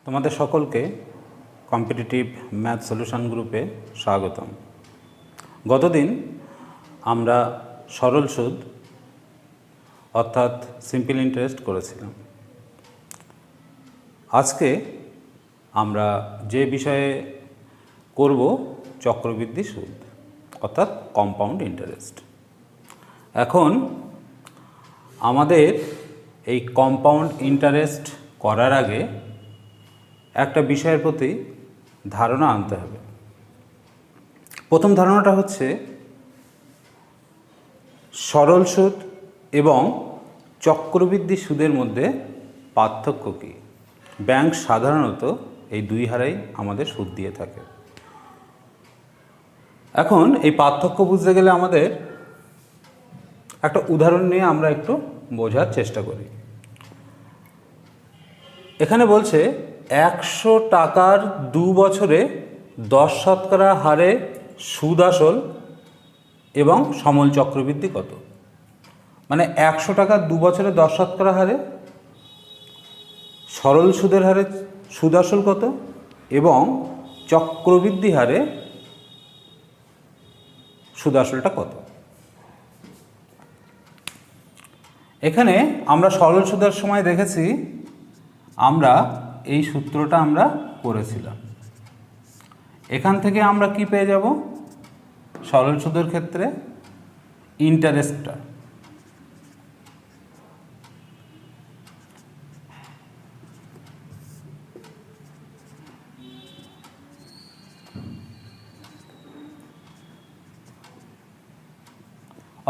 তোমাদের সকলকে competitive math solution গ্রুপে স্বাগতম। গতদিন আমরা সরল সুদ অর্থাৎ সিম্পল ইন্টারেস্ট করেছিলাম। আজকে আমরা যে বিষয়ে করব চক্রবৃদ্ধি সুদ অর্থাৎ কম্পাউন্ড ইন্টারেস্ট। এখন আমাদের এই কম্পাউন্ড ইন্টারেস্ট করার আগে একটা বিষয়ের প্রতি ধারণা আনতে হবে। প্রথম ধারণাটা হচ্ছে সরল সুদ এবং চক্রবৃদ্ধি সুদের মধ্যে পার্থক্য কী। ব্যাংক সাধারণত এই দুই হারেই আমাদের সুদ দিয়ে থাকে। এখন এই পার্থক্য বুঝতে গেলে আমাদের একটা উদাহরণ নিয়ে আমরা একটু বোঝার চেষ্টা করি। এখানে বলছে 100 টাকার 2 বছরে 10% হারে সুদ আসল এবং সমল চক্রবৃদ্ধি কত। মানে 100 টাকার 2 বছরে 10% হারে সরল সুদের হারে সুদ আসল কত এবং চক্রবৃদ্ধি হারে সুদ আসলটা কত। এখানে আমরা সরল সুদের সময় দেখেছি আমরা এই সূত্রটা আমরা করেছিলাম। এখান থেকে আমরা কি পেয়ে যাব? সরল সুদের ক্ষেত্রে ইন্টারেস্টটা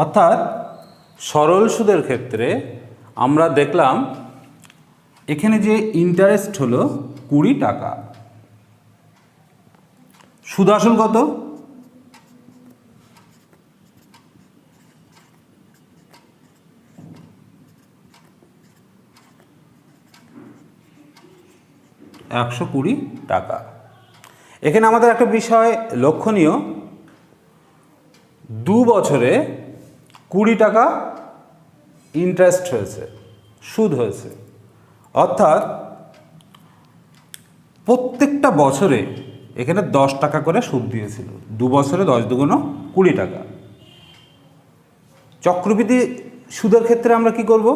অর্থাৎ সরল সুদের ক্ষেত্রে আমরা দেখলাম এখানে যে ইন্টারেস্ট হলো 20 টাকা, সুদ আসল কত? টাকা। এখানে আমাদের একটা বিষয় লক্ষণীয়, 2 বছরে 20 টাকা ইন্টারেস্ট হয়েছে, সুদ হয়েছে। অর্থাৎ প্রত্যেকটা বছরে এখানে 10 টাকা করে সুদ দিয়েছিল। 2 বছরে 10 দুগুণ 20 টাকা। চক্রবৃদ্ধি সুদের ক্ষেত্রে আমরা কি করব?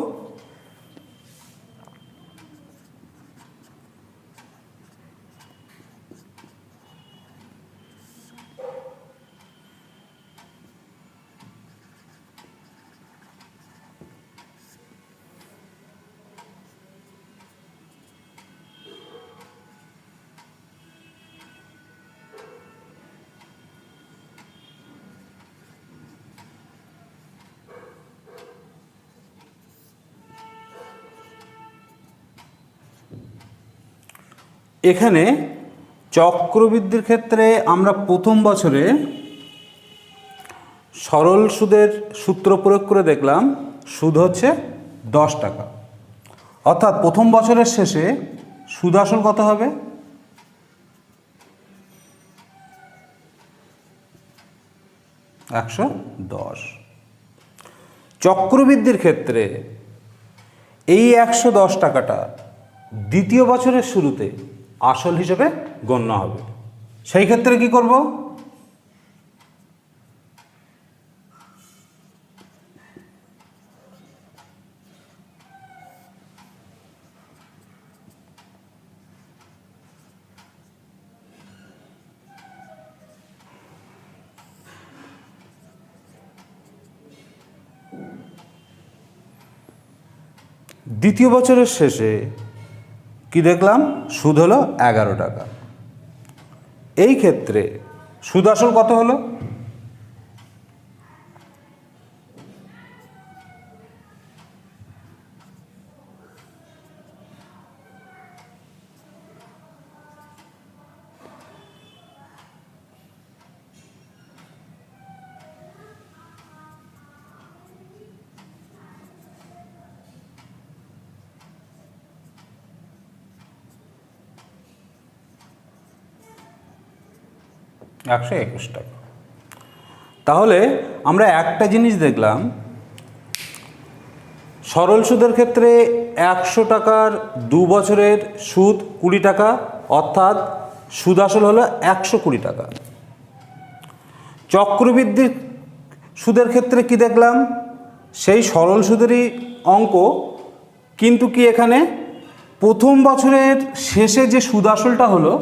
এখানে চক্রবৃদ্ধির ক্ষেত্রে আমরা প্রথম বছরে সরল সুদের সূত্র প্রয়োগ করে দেখলাম সুদ হচ্ছে 10 টাকা। অর্থাৎ প্রথম বছরের শেষে সুদ আসল কত হবে? 110। চক্রবৃদ্ধির ক্ষেত্রে এই 110 টাকাটা দ্বিতীয় বছরের শুরুতে আসল হিসেবে গণ্য হবে। সেই ক্ষেত্রে কি করব? দ্বিতীয় বছরের শেষে কি দেখলাম? সুদ হলো 11 টাকা। এই ক্ষেত্রে সুদ আসল কত হলো? $121 টাকা। তাহলে আমরা একটা জিনিস দেখলাম, সরল সুদের ক্ষেত্রে 100 টাকার 2 বছরের সুদ 20 টাকা, অর্থাৎ সুদ আসল হলো 120 টাকা। চক্রবৃদ্ধি সুদের ক্ষেত্রে কি দেখলাম, সেই সরল সুদেরই অঙ্ক, কিন্তু কি এখানে প্রথম বছরের শেষে যে সুদ আসলটা হলো,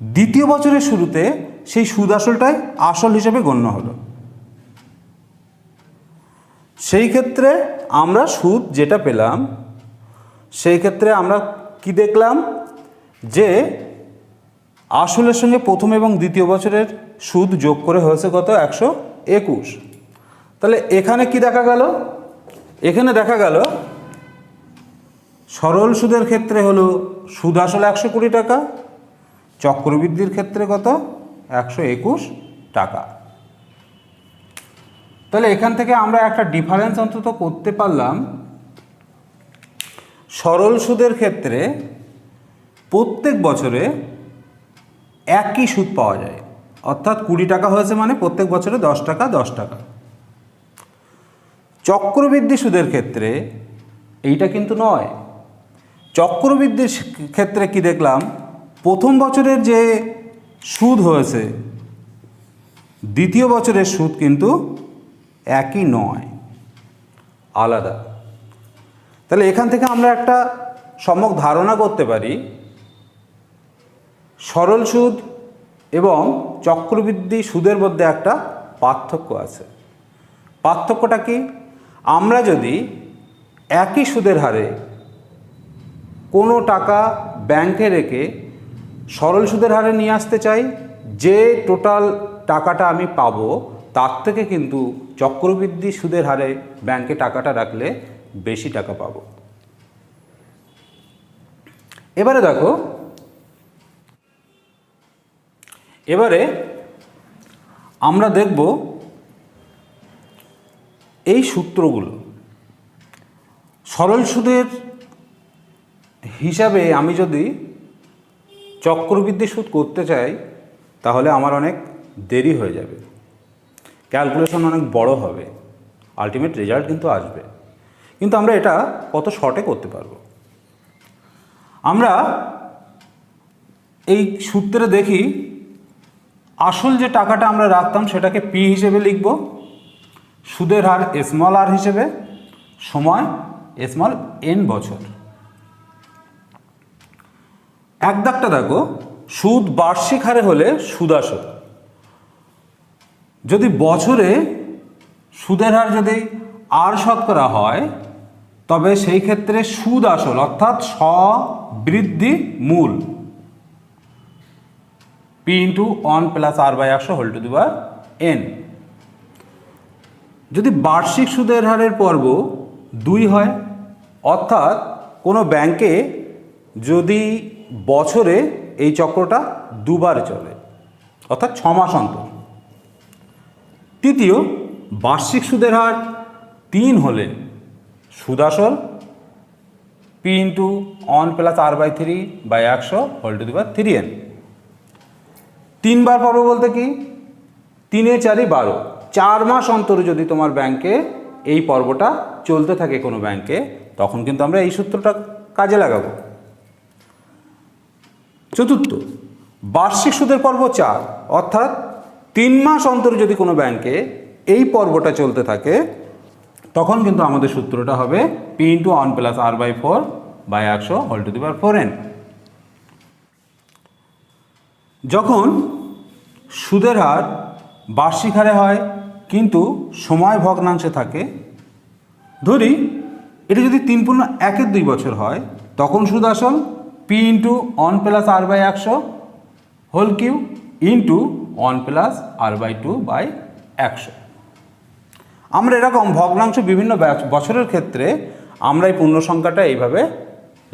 দ্বিতীয় বছরের শুরুতে সেই সুদ আসলটাই আসল হিসেবে গণ্য হলো। সেই ক্ষেত্রে আমরা সুদ যেটা পেলাম, সেই ক্ষেত্রে আমরা কি দেখলাম যে আসলের সঙ্গে প্রথম এবং দ্বিতীয় বছরের সুদ যোগ করে হয়েছে কত, 121। তাহলে এখানে কি দেখা গেল, এখানে দেখা গেল সরল সুদের ক্ষেত্রে হলো সুদ আসল 120 টাকা, চক্রবৃদ্ধির ক্ষেত্রে কত, 121 টাকা। তাহলে এখান থেকে আমরা একটা ডিফারেন্স অন্তত করতে পারলাম, সরল সুদের ক্ষেত্রে প্রত্যেক বছরে একই সুদ পাওয়া যায়, অর্থাৎ 20 টাকা হয়েছে মানে প্রত্যেক বছরে 10 টাকা 10 টাকা। চক্রবৃদ্ধি সুদের ক্ষেত্রে এইটা কিন্তু নয়। চক্রবৃদ্ধির ক্ষেত্রে কি দেখলাম, প্রথম বছরের যে সুদ হয়েছে দ্বিতীয় বছরের সুদ কিন্তু একই নয়, আলাদা। তাহলে এখান থেকে আমরা একটা সম্যক ধারণা করতে পারি, সরল সুদ এবং চক্রবৃদ্ধি সুদের মধ্যে একটা পার্থক্য আছে। পার্থক্যটা কি, আমরা যদি একই সুদের হারে কোনো টাকা ব্যাংকে রেখে সরল সুদের হারে নিয়ে আসতে চাই, যে টোটাল টাকাটা আমি পাবো তার থেকে কিন্তু চক্রবৃদ্ধি সুদের হারে ব্যাংকে টাকাটা রাখলে বেশি টাকা পাবো। এবারে দেখো, এবারে আমরা দেখব এই সূত্রগুলো। সরল সুদের হিসাবে আমি যদি চক্রবৃদ্ধি সুদ করতে চাই তাহলে আমার অনেক দেরি হয়ে যাবে, ক্যালকুলেশন অনেক বড় হবে, আলটিমেট রেজাল্ট কিন্তু আসবে, কিন্তু আমরা এটা কত শর্টে করতে পারবো। আমরা এই সূত্রে দেখি, আসল যে টাকাটা আমরা রাখতাম সেটাকে পি হিসেবে লিখব, সুদের হার স্মল আর হিসেবে, সময় স্মল এন বছর। এক দাগটা দেখো, সুদ বার্ষিক হারে হলে সুদ আসল। যদি বছরে সুদের হার যদি আর শতকরা হয় তবে সেই ক্ষেত্রে সুদ আসল অর্থাৎ স্ববৃদ্ধি মূল P into 1 plus R by 100 whole to the power N. যদি বার্ষিক সুদের হারের পর্ব 2 হয়, অর্থাৎ কোনো ব্যাংকে যদি বছরে এই চক্রটা দুবার চলে, অর্থাৎ 6 মাস অন্তর। তৃতীয়, বার্ষিক সুদের হার 3 হলে সুদ আসল P into 1 plus R by 3 by 100 whole to the power 3n। 3 বার পাবো বলতে কি, 3 এ 4 12, 4 মাস অন্তরে যদি তোমার ব্যাংকে এই পর্বটা চলতে থাকে কোনো ব্যাংকে, তখন কিন্তু আমরা এই সূত্রটা কাজে লাগাবো। চতুর্থ, বার্ষিক সুদের পর্ব 4, অর্থাৎ 3 মাস অন্তরে যদি কোনো ব্যাংকে এই পর্বটা চলতে থাকে তখন কিন্তু আমাদের সূত্রটা হবে P into 1 plus R by 4 by 100 whole to the power 4n। যখন সুদের হার বার্ষিক হারে হয় কিন্তু সময় ভগ্নাংশে থাকে, ধরি এটা যদি 3.1 বছর হয়, তখন সুদ আসল P into 1 plus R by 100 whole Q into 1 plus R by 2 by 100। আমরা এরকম ভগ্নাংশ বিভিন্ন বছরের ক্ষেত্রে আমরা এই পূর্ণ সংখ্যাটা এইভাবে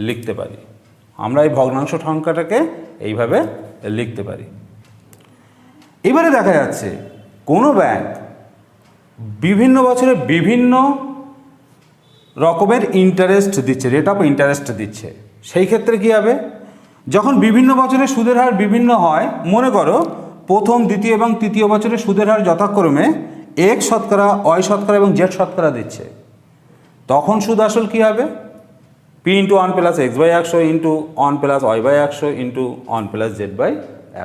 লিখতে পারি, আমরা এই ভগ্নাংশ সংখ্যাটাকে এইভাবে লিখতে পারি। এবারে দেখা যাচ্ছে কোনো ব্যাংক বিভিন্ন বছরে বিভিন্ন রকমের ইন্টারেস্ট দিচ্ছে, রেট অফ ইন্টারেস্ট দিচ্ছে। সেই ক্ষেত্রে কী হবে, যখন বিভিন্ন বছরে সুদের হার বিভিন্ন হয়, মনে করো প্রথম, দ্বিতীয় এবং তৃতীয় বছরে সুদের হার যথাক্রমে x শতকরা, y শতকরা এবং z শতকরা দিচ্ছে। তখন সুদ আসল কী হবে? P into 1 plus X by 100 into 1 plus Y by 100 into 1 plus Z by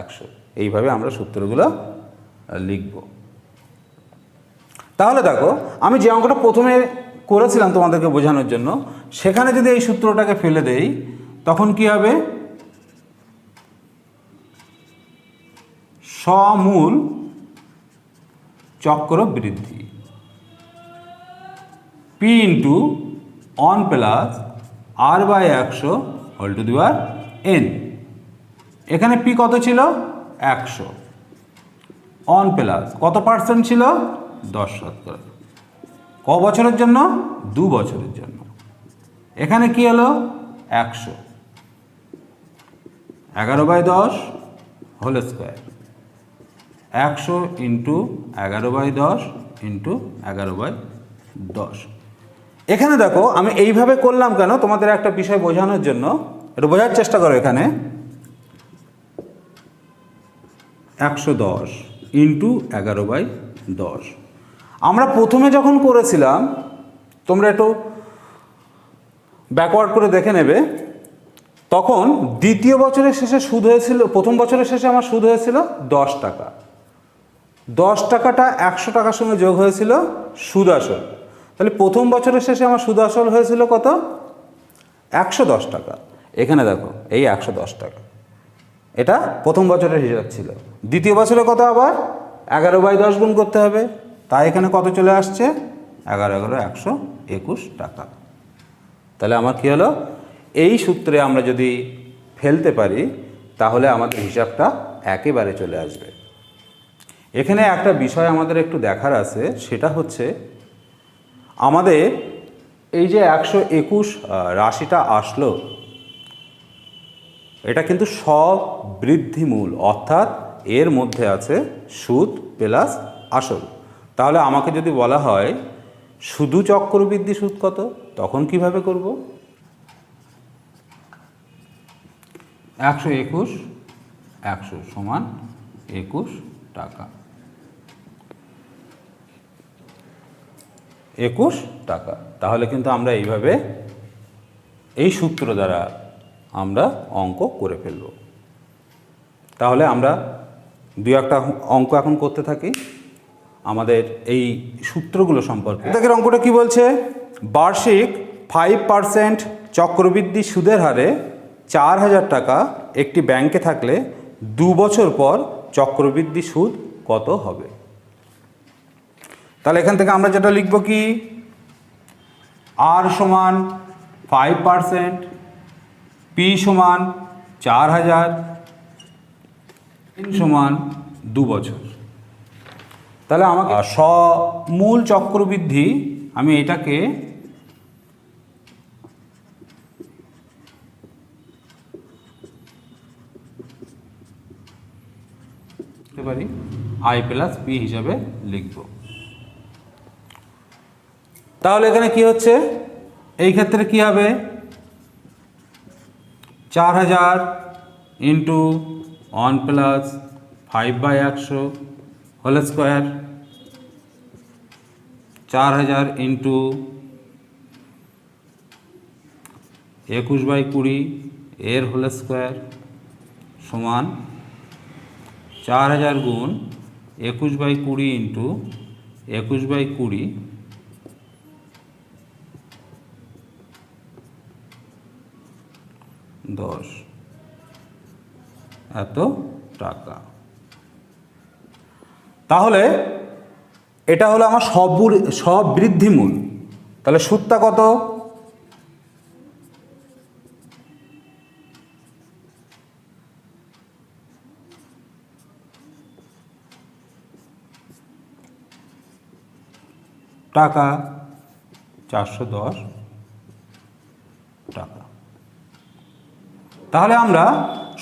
100। এইভাবে আমরা সূত্রগুলো লিখব। তাহলে দেখো, আমি যে অঙ্কটা প্রথমে করেছিলাম তোমাদেরকে বোঝানোর জন্য, সেখানে যদি এই সূত্রটাকে ফেলে দেই তখন কি হবে? সমূল চক্রবৃদ্ধি P into 1 plus R by 100 whole to the power N. এখানে পি কত ছিল? 100। 1 প্লাস কত পার্সেন্ট ছিল? 10%। ক বছরের জন্য? 2 বছরের জন্য। এখানে কি হলো? 100। 11/10 হোল স্কোয়ার। 100 into 11/10 into 11/10। এখানে দেখো, আমি এইভাবে করলাম কেন? তোমাদের একটা বিষয় বোঝানোর জন্য, একটু বোঝার চেষ্টা করো। এখানে 110 ইন্টু 11/10। আমরা প্রথমে যখন করেছিলাম, তোমরা একটু ব্যাকওয়ার্ড করে দেখে নেবে, তখন দ্বিতীয় বছরের শেষে সুদ হয়েছিল, প্রথম বছরের শেষে আমার সুদ হয়েছিল 10 টাকা। 10 টাকাটা 100 টাকার সঙ্গে যোগ হয়েছিল সুদ আসল। তাহলে প্রথম বছরের শেষে আমার সুদ আসল হয়েছিল কত? 110 টাকা। এখানে দেখো, এই 110 টাকা, এটা প্রথম বছরের হিসাব ছিল। দ্বিতীয় বছরে কত? আবার 11/10 গুণ করতে হবে। তাই এখানে কত চলে আসছে? 121 টাকা। তাহলে আমার কি হলো? এই সূত্রে আমরা যদি ফেলতে পারি তাহলে আমাদের হিসাবটা একেবারে চলে আসবে। এখানে একটা বিষয় আমাদের একটু দেখার আছে, সেটা হচ্ছে আমাদের এই যে 121 রাশিটা আসলো, এটা কিন্তু সব বৃদ্ধিমূল, অর্থাৎ এর মধ্যে আছে সুদ প্লাস আসল। তাহলে আমাকে যদি বলা হয় শুধু চক্রবৃদ্ধি সুদ কত, তখন কিভাবে করব? 121 সমান 21 টাকা। 21 টাকা। তাহলে কিন্তু আমরা এইভাবে এই সূত্র দ্বারা আমরা অঙ্ক করে ফেলব। তাহলে আমরা দু একটা অঙ্ক এখন করতে থাকি আমাদের এই সূত্রগুলো সম্পর্কে। দেখের অঙ্কটা কি বলছে? বার্ষিক 5% চক্রবৃদ্ধি সুদের হারে 4000 টাকা একটি ব্যাংকে থাকলে 2 বছর পর চক্রবৃদ্ধি সুদ কত হবে? তাহলে এখান থেকে আমরা যেটা লিখব কি, আর সমান 5%, পি সমান 4000, এন সমান 2 বছর। তাহলে আমাকে সমূল চক্রবৃদ্ধি, আমি এটাকে পারি আই প্লাস পি হিসাবে লিখব। তাহলে এখানে কি হচ্ছে? এই ক্ষেত্রে কি হবে? 4000 into 1 plus 5/100 whole square, 4000 into 21/20 এর হোল স্কোয়ার সমান 4000 গুণ 21/20 ইন্টু 21/20 10 এত টাকা। তাহলে এটা হলো আমার সব বৃদ্ধিমূল। তাহলে সুদটা কত? টাকা 410 টাকা। তাহলে আমরা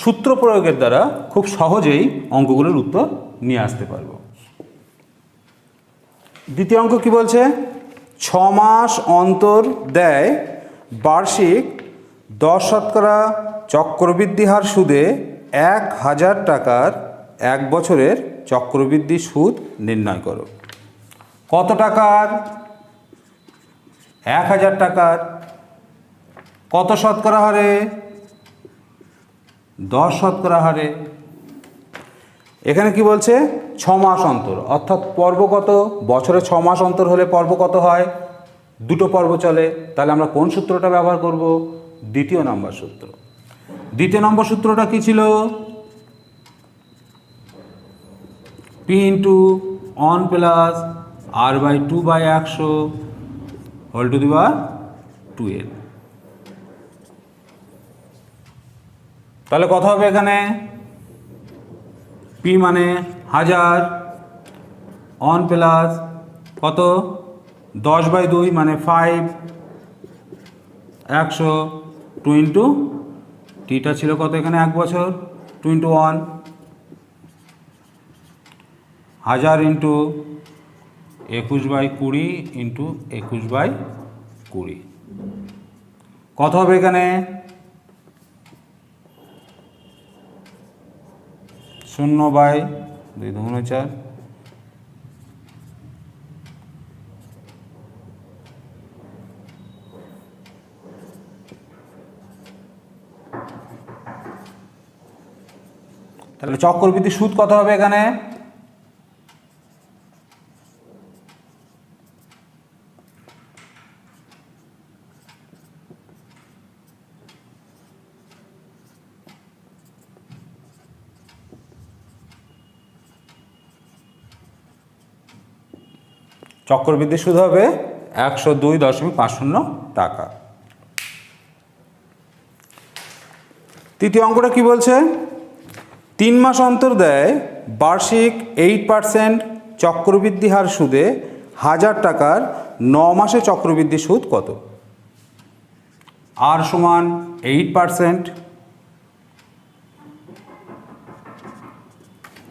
সূত্র প্রয়োগের দ্বারা খুব সহজেই অঙ্কগুলোর উত্তর নিয়ে আসতে পারব। দ্বিতীয় অঙ্ক কি বলছে? 6 মাস অন্তর দেয় বার্ষিক 10% চক্রবৃদ্ধি হার সুদে 1000 টাকার 1 বছরের চক্রবৃদ্ধি সুদ নির্ণয় করো। কত টাকার? 1000 টাকার কত শতকরা হারে? 10 শতকরা হারে। এখানে কি বলছে? 6 মাস অন্তর, অর্থাৎ পর্ব কত? বছরে 6 মাস অন্তর হলে পর্ব কত হয়? 2টো পর্ব চলে। তাহলে আমরা কোন সূত্রটা ব্যবহার করব? দ্বিতীয় নম্বর সূত্র। দ্বিতীয় নম্বর সূত্রটা কি ছিল? P into 1 plus R/2/100 whole to the power 2n। তাহলে কত হবে এখানে? P মানে 1000, 1 প্লাস কত? 10/2 মানে 5, 100, 2 ইন্টু টিটা ছিল কত এখানে? 1 বছর, 2 ইন্টু 1, 1000 ইন্টু 21/20 ইন্টু 21/20 কত হবে এখানে? 0/2 তাহলে চক্রবৃদ্ধি সুদ কত হবে এখানে? চক্রবৃদ্ধি সুদ হবে 102.50 টাকা। তৃতীয় অঙ্কটা কি বলছে? 3 মাস অন্তর দেয় বার্ষিক 8% চক্রবৃদ্ধি হার সুদে 1000 টাকার 9 মাসে চক্রবৃদ্ধি সুদ কত? আর সমান 8%,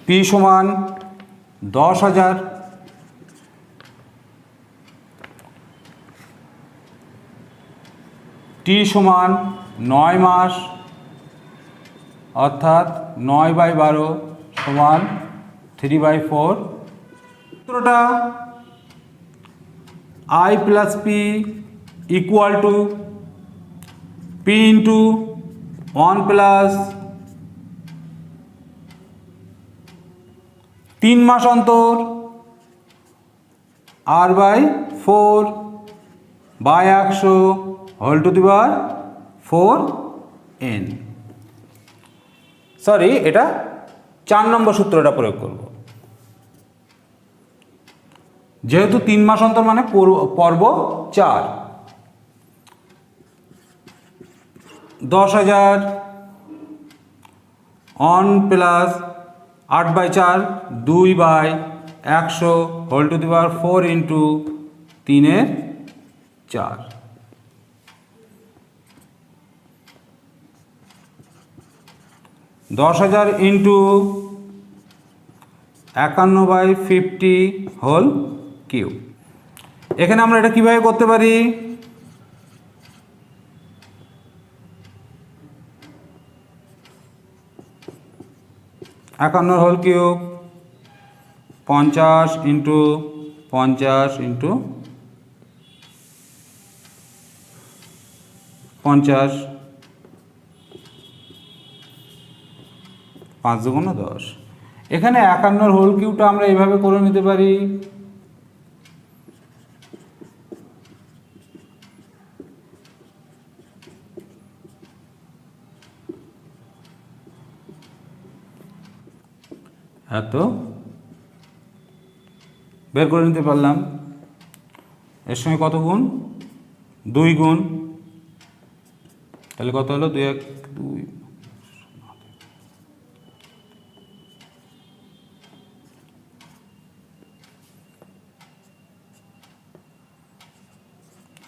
পি সমান 10,000, টি সমান 9 মাস, অর্থাৎ 9/12 সমান 3/4। সূত্রটা I plus P equal to P into 1 plus 3 মাস অন্তর R/4/100 whole to the power 4n। Sorry, এটা 4 নম্বর সূত্রটা প্রয়োগ করব। যেহেতু 3 মাস অন্তর মানে পর্ব 4, 10,000 1 plus 8/4 2/100 whole to the power 4 into 3/4। 10,000 into 51/50 whole cube. এখানে আমরা এটা কিভাবে করতে পারি? একান্ন হোল কিউব 50 ইন্টু 50 ইন্টু 50, 5 × 10। এখানে 51 হোল কিউবটা আমরা এইভাবে করে নিতে পারি। এত বের করে নিতে পারলাম। এর সঙ্গে কত গুণ? 2 গুণ। তাহলে কত হলো? 2 1 2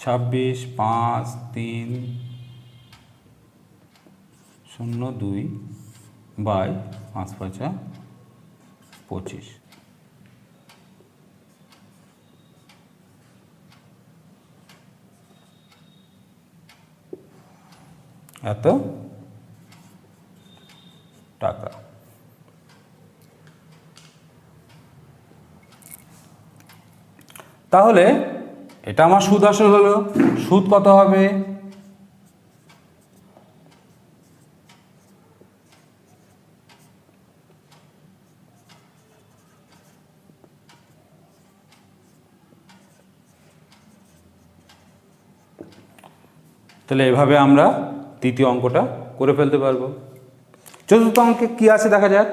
26 5 3 0 2 বাই 5 5 25। এত টাকা। তাহলে এটা আমার সুদ আসল হলো। সুদ কত হবে? তাহলে এভাবে আমরা তৃতীয় অঙ্কটা করে ফেলতে পারবো। চতুর্থ অঙ্কে কি আছে দেখা যাক।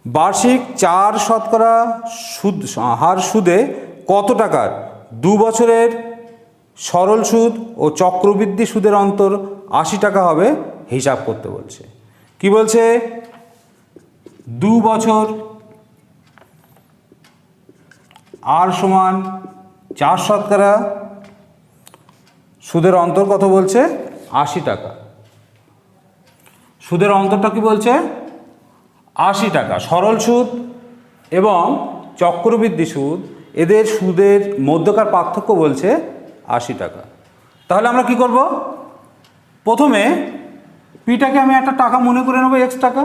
বার্ষিক 4% সুদ হার সুদে কত টাকার 2 বছরের সরল সুদ ও চক্রবৃদ্ধি সুদের অন্তর 80 টাকা হবে হিসাব করতে বলছে। কি বলছে? 2 বছর আর সমান 4% সুদের অন্তর কত বলছে? 80 টাকা। সুদের অন্তরটা কি বলছে? 80 টাকা। সরল সুদ এবং চক্রবৃদ্ধি সুদ, এদের সুদের মধ্যকার পার্থক্য বলছে 80 টাকা। তাহলে আমরা কি করব? প্রথমে পিটাকে আমি একটা টাকা মনে করে নেব, x টাকা।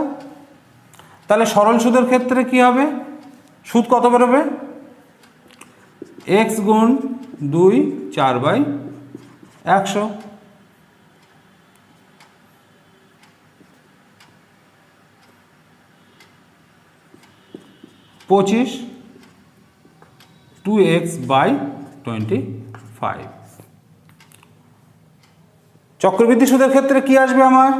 তাহলে সরল সুদের ক্ষেত্রে কি হবে? সুদ কত বেরোবে? x গুণ 2 4/100। 25 2x/25। চক্রবৃদ্ধি সুদের ক্ষেত্রে কি আসবে আমার?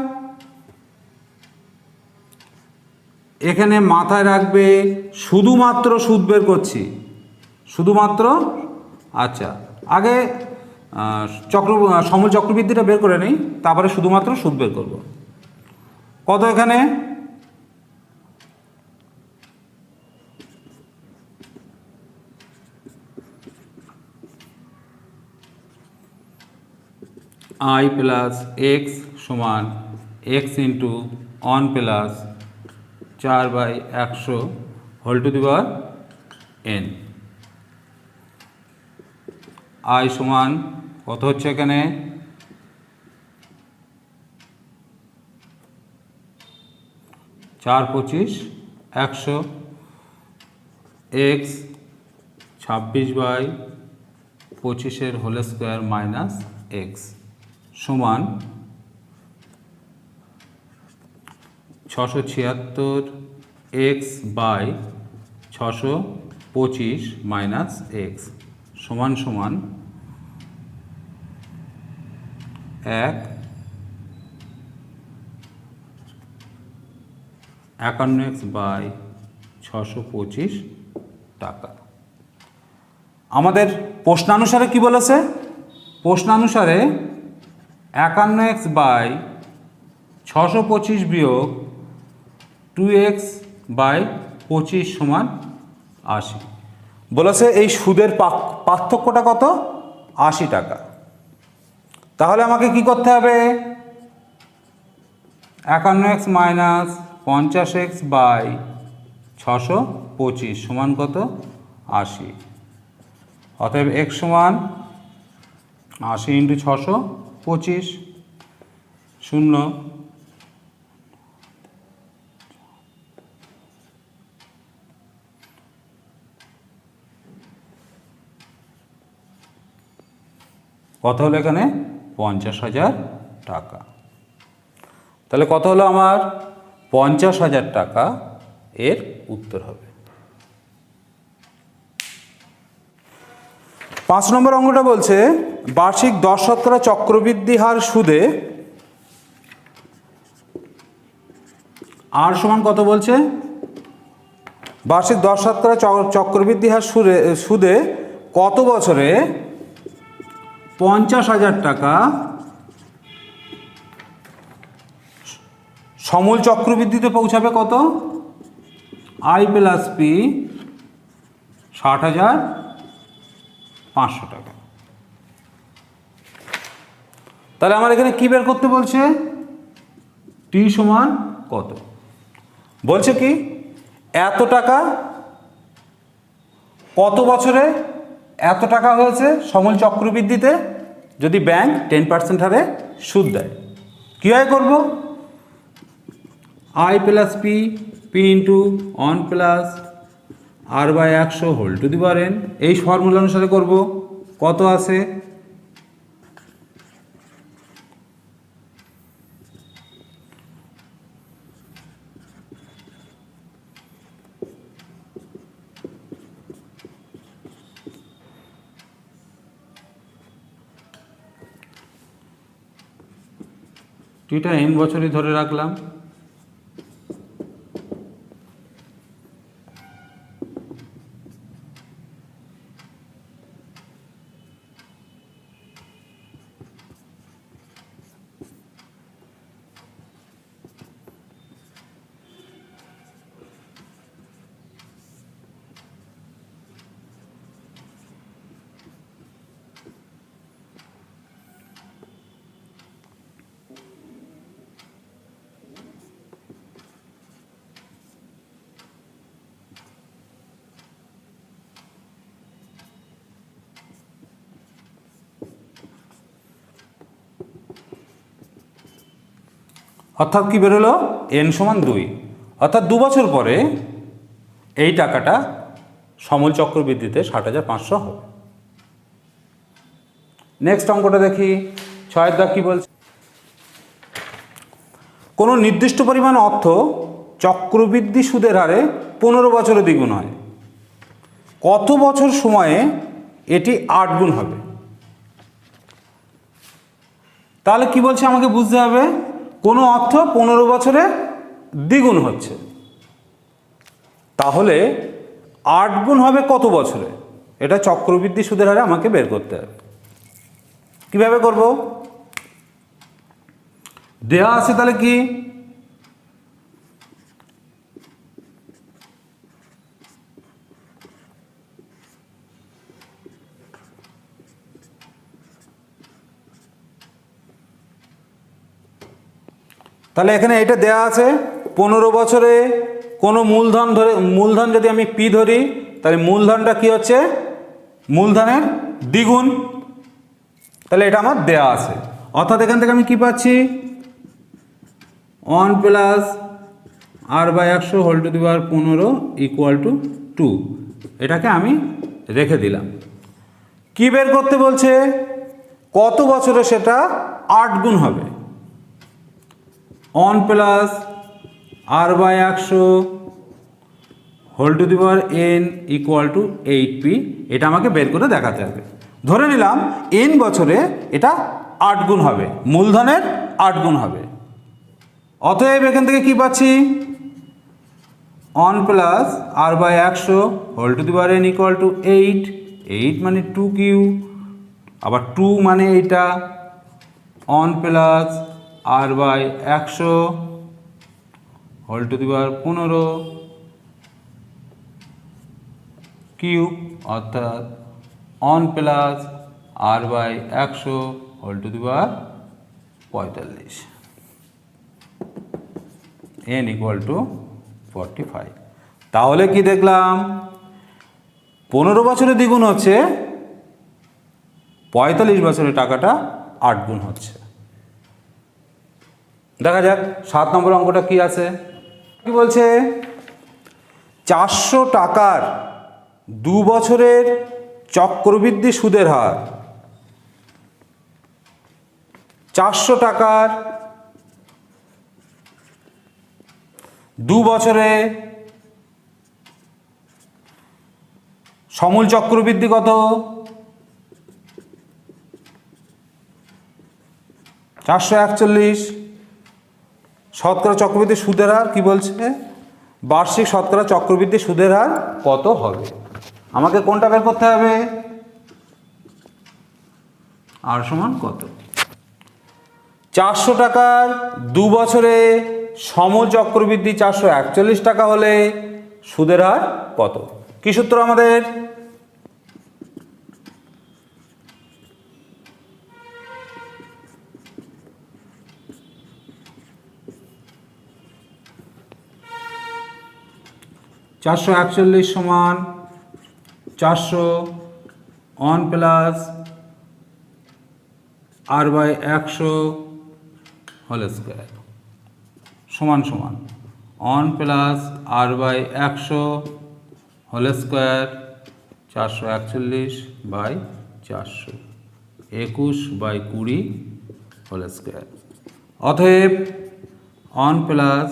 এখানে মাথায় রাখবে শুধুমাত্র সুদ বের করছি, শুধুমাত্র। আচ্ছা, আগে সমল চক্রবৃদ্ধিটা বের করে নেই, তারপরে শুধুমাত্র সুদ বের করব। কত এখানে? I প্লাস এক্স সমান x into 1 plus 4/100 whole to the power n। I সমান কত হচ্ছে এখানে? 4 25 100, x 26/25 whole square minus x সমান 676 x/625 মাইনাস x সমান 51x/625 টাকা। আমাদের প্রশ্নানুসারে কি বলেছে? প্রশ্নানুসারে 51x/625 বিয়োগ 2x/25 সমান 80 বলেছে। এই সুদের পার্থক্যটা কত? 80 টাকা। তাহলে আমাকে কি করতে হবে? 51x মাইনাস 50x/625 সমান কত? 80। অতএব x সমান 80 ইন্টু 625 0। কত হলো এখানে? 50,000 টাকা। তাহলে কত হলো আমার? 50,000 টাকা এর উত্তর হবে। 5 নম্বর অঙ্কটা বলছে বার্ষিক 10% চক্রবৃদ্ধি হার সুদে আর সমান কত বলছে? বার্ষিক 10% চক্রবৃদ্ধি হার সুদে কত বছরে 50,000 টাকা সমূল চক্রবৃদ্ধিতে পৌঁছাবে? কত? I প্লাস পি 60,500 টাকা। তাহলে আমার এখানে কি বের করতে বলছে? টি সমান কত বলছে? কি এত টাকা কত বছরে এত টাকা হয়েছে সমূল চক্রবৃদ্ধিতে যদি ব্যাংক 10% হারে সুদ দেয়। কীভাবে করব? I plus P, P into 1 plus r/100 whole to the power n, এই ফর্মুলা অনুসারে করব। কত আছে? টিটা n বছরই ধরে রাখলাম। অর্থাৎ কি বেরোলো? n সমান 2। অর্থাৎ 2 বছর পরে এই টাকাটা সমল চক্রবৃদ্ধিতে 60,500 হবে। নেক্সট অঙ্কটা দেখি, 6 দাগ কি বলছে? কোনো নির্দিষ্ট পরিমাণ অর্থ চক্রবৃদ্ধি সুদের হারে 15 বছরে দ্বিগুণ হয়, কত বছর সময়ে এটি 8 গুণ হবে? তাহলে কি বলছে আমাকে বুঝতে হবে, কোনো অর্থ 15 বছরে দ্বিগুণ হচ্ছে, তাহলে 8 গুণ হবে কত বছরে? এটা চক্রবৃদ্ধি সুদের হারে আমাকে বের করতে হবে। কিভাবে করব? দেয়া আছে তাহলে কি, তাহলে এখানে এটা দেয়া আছে 15 বছরে কোনো মূলধন যদি আমি পি ধরি, তাহলে মূলধনটা কি হচ্ছে? মূলধনের দ্বিগুণ। তাহলে এটা আমার দেয়া আছে। অর্থাৎ এখান থেকে আমি কি পাচ্ছি? 1 plus r/100 whole to the power 15 equal to 2। এটাকে আমি রেখে দিলাম। কি বের করতে বলছে? কত বছরে সেটা 8 গুণ হবে? 1 plus r/100 whole to the power n equal to 8p। এটা আমাকে বের করে দেখাতে হবে। ধরে নিলাম n বছরে এটা 8 গুণ হবে, মূলধনের 8 গুণ হবে। অতএব এখান থেকে কি পাচ্ছি? 1 plus r/100 whole to the power n equal to 8। 8 মানে 2q, আবার 2 মানে এইটা 1 plus r/100 whole to the power 15 cube, অর্থাৎ 1 plus r/100 whole to the power 45, n equal to 45। তাহলে কি দেখলাম? 15 বছরে দ্বিগুণ হচ্ছে, 45 বছরে টাকাটা 8 গুণ হচ্ছে। দেখা যাক 7 নম্বর অঙ্কটা কি আছে। কি বলছে? 400 টাকার 2 বছরের চক্রবৃদ্ধি সুদের হার, 400 টাকার 2 বছরে সমূল চক্রবৃদ্ধি কত? 441। শতকরা চক্রবৃদ্ধি সুদের হার কি বলছে? বার্ষিক শতকরা চক্রবৃদ্ধি সুদের হার কত হবে? আমাকে কোনটা বের করতে হবে? আর সমান কত? 400 টাকার 2 বছরে সমূল চক্রবৃদ্ধি 441 টাকা হলে সুদের হার কত? কি সূত্র আমাদের? (441 সমান 400 1 প্লাস r/100 হোল স্কয়ার সমান 1 plus r/100 whole square 441/400। 400 21/20 whole square. অতএব 1 প্লাস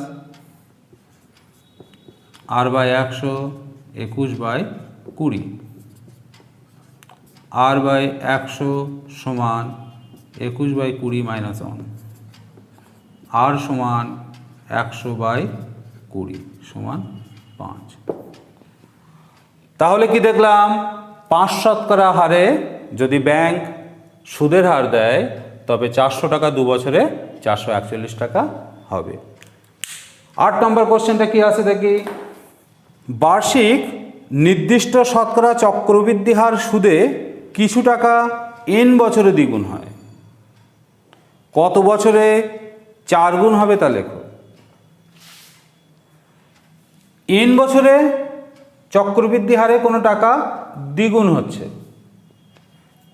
r/100 21/20 r/100 সমান 21/20 মাইনাস 1 r সমান 100/20 সমান 5। তাহলে কি দেখলাম, 5% হারে যদি ব্যাংক সুদের হার দেয় তবে 400 টাকা 2 বছরে 441 টাকা হবে। 8 নম্বর কোশ্চেনটা কি আছে দেখি। বার্ষিক নির্দিষ্ট শতকরা চক্রবৃদ্ধি হার সুদে কিছু টাকা n বছরে দ্বিগুণ হয়, কত বছরে 4 গুণ হবে তা লেখো। n বছরে চক্রবৃদ্ধি হারে কোনো টাকা দ্বিগুণ হচ্ছে,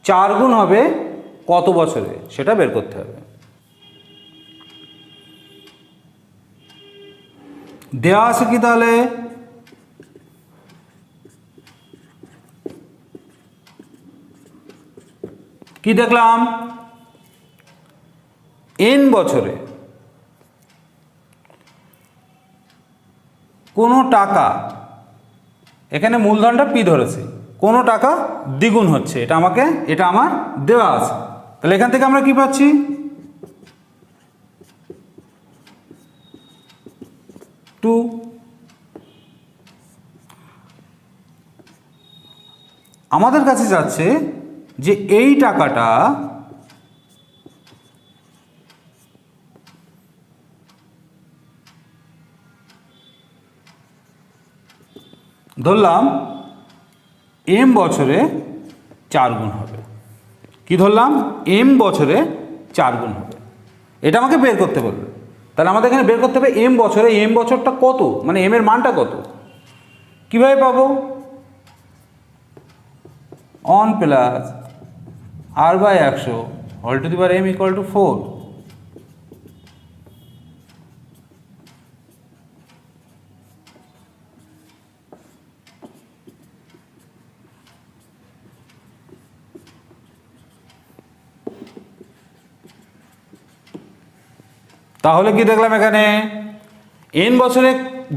4 গুণ হবে কত বছরে সেটা বের করতে হবে। দেওয়া আছে কি তাহলে, কি দেখলাম, n বছরে কোনো টাকা, এখানে মূলধনটা p ধরেছি, কোনো টাকা দ্বিগুণ হচ্ছে, এটা আমার দেওয়া আছে। তাহলে এখান থেকে আমরা কি পাচ্ছি, টু। আমাদের কাছে যাচ্ছে যে এই টাকাটা ধরলাম m বছরে 4 গুণ হবে। কি ধরলাম, m বছরে 4 গুণ হবে, এটা আমাকে বের করতে বলবে। তাহলে আমাদের এখানে বের করতে হবে m বছরে, m বছরটা কত, মানে m এর মানটা কত। কিভাবে পাবো, 1 plus r/100 whole to the power m equal to 4। তাহলে কি দেখলাম, এখানে n বছরে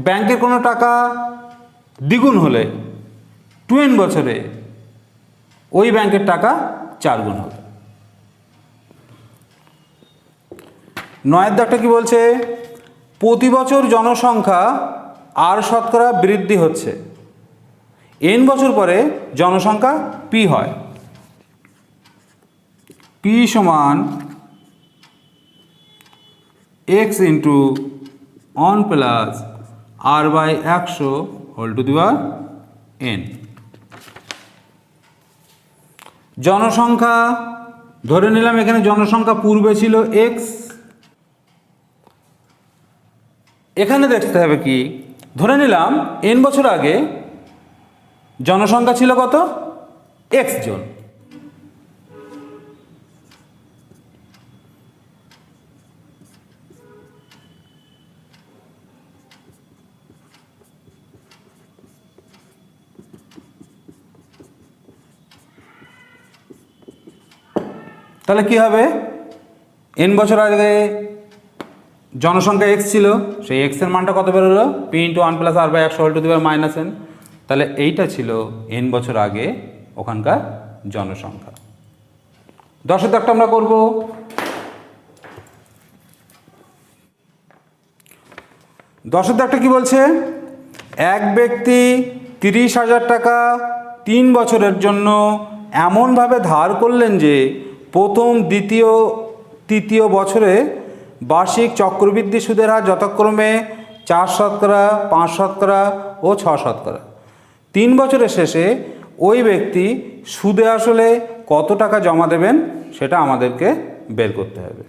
ব্যাংকের কোনো টাকা দ্বিগুণ হলে 2n বছরে ওই ব্যাংকের টাকা 4 গুণ হবে। 9 দাগটা কি বলছে, প্রতি বছর জনসংখ্যা r শতকরা বৃদ্ধি হচ্ছে, n বছর পরে জনসংখ্যা p হয়, p সমান x into 1 plus r/100 whole to the power n। জনসংখ্যা ধরে নিলাম, এখানে জনসংখ্যা পূর্বে ছিল x, এখানে দেখতে হবে কি, ধরে নিলাম n বছর আগে জনসংখ্যা ছিল কত, x জন। তাহলে কি হবে, n বছর আগে জনসংখ্যা x ছিল, সেই x এর মানটা কত বেরোলো, p into 1 plus r/100 whole to the power minus n। তাহলে এইটা ছিল n বছর আগে ওখানকার জনসংখ্যা। 10 দাগটা আমরা করব। 10 দাগটা কি বলছে, এক ব্যক্তি 30,000 টাকা 3 বছরের জন্য এমনভাবে ধার করলেন যে প্রথম, দ্বিতীয়, তৃতীয় বছরে বার্ষিক চক্রবৃদ্ধি সুদের হার যথাক্রমে 4%, 5% ও 6%। 3 বছরের শেষে ওই ব্যক্তি সুদে আসলে কত টাকা জমা দেবেন সেটা আমাদেরকে বের করতে হবে।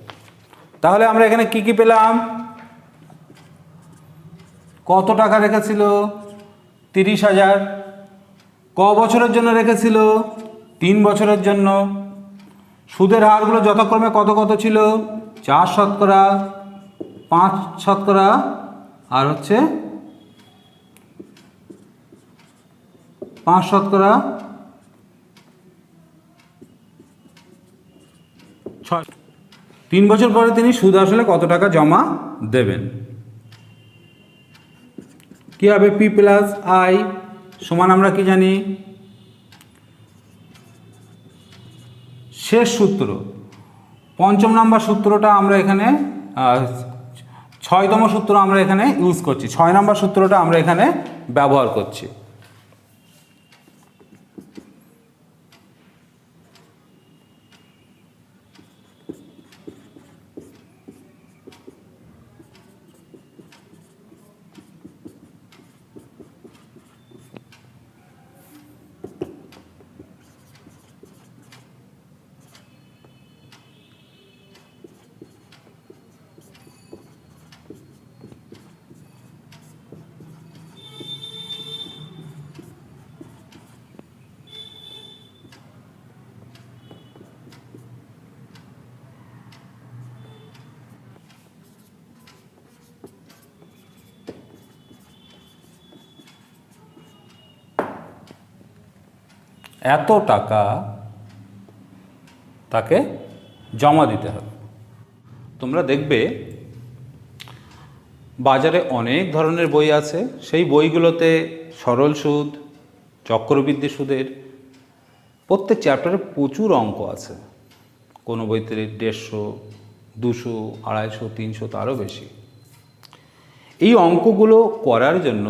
তাহলে আমরা এখানে কি কি পেলাম, কত টাকা রেখেছিল, 30,000, ক বছরের জন্য রেখেছিল, 3 বছরের জন্য। সুদের হারগুলো যথাক্রমে কত কত ছিল, 4%, 5% আর হচ্ছে 5%। 3 বছর পরে তিনি সুদ আসলে কত টাকা জমা দেবেন। কি হবে? পি প্লাস আই সমান আমরা কি জানি? শেষ সূত্র 5ম নাম্বার সূত্রটা আমরা এখানে 6তম সূত্র আমরা এখানে ইউজ করছি, 6 নাম্বার সূত্রটা আমরা এখানে ব্যবহার করছি। এত টাকা তাকে জমা দিতে হবে। তোমরা দেখবে বাজারে অনেক ধরনের বই আছে, সেই বইগুলোতে সরল সুদ, চক্রবৃদ্ধি সুদের প্রত্যেক চ্যাপ্টারে প্রচুর অঙ্ক আছে। কোনো বইতে 150, 200, 250, 300 তারও বেশি। এই অঙ্কগুলো করার জন্য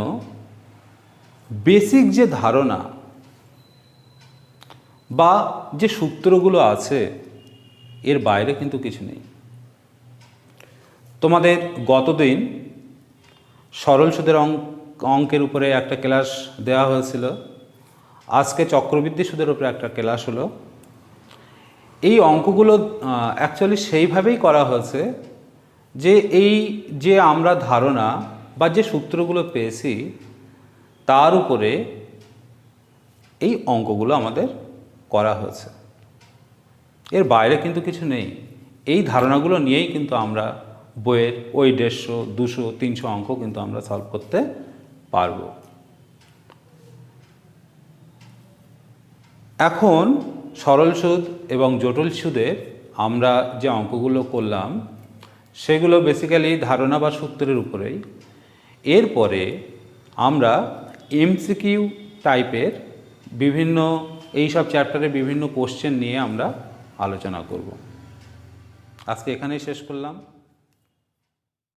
বেসিক যে ধারণা বা যে সূত্রগুলো আছে এর বাইরে কিন্তু কিছু নেই। তোমাদের গতদিন সরল সুদের অঙ্কের উপরে একটা ক্লাস দেওয়া হয়েছিল, আজকে চক্রবৃদ্ধি সুদের উপরে একটা ক্লাস হলো। এই অঙ্কগুলো অ্যাকচুয়ালি সেইভাবেই করা হয়েছে যে এই যে আমরা ধারণা বা যে সূত্রগুলো পেয়েছি তার উপরে এই অঙ্কগুলো আমাদের করা হয়েছে, এর বাইরে কিন্তু কিছু নেই। এই ধারণাগুলো নিয়েই কিন্তু আমরা বইয়ের ওই 150, 200, 300 অঙ্ক কিন্তু আমরা সলভ করতে পারব। এখন সরল সুদ এবং জটিল সুদের আমরা যে অঙ্কগুলো করলাম সেগুলো বেসিক্যালি ধারণা বা সূত্রের উপরেই। এরপরে আমরা এমসিকিউ টাইপের বিভিন্ন এই সব চ্যাপ্টারে বিভিন্ন কোশ্চেন নিয়ে আমরা আলোচনা করব। আজকে এখানেই শেষ করলাম।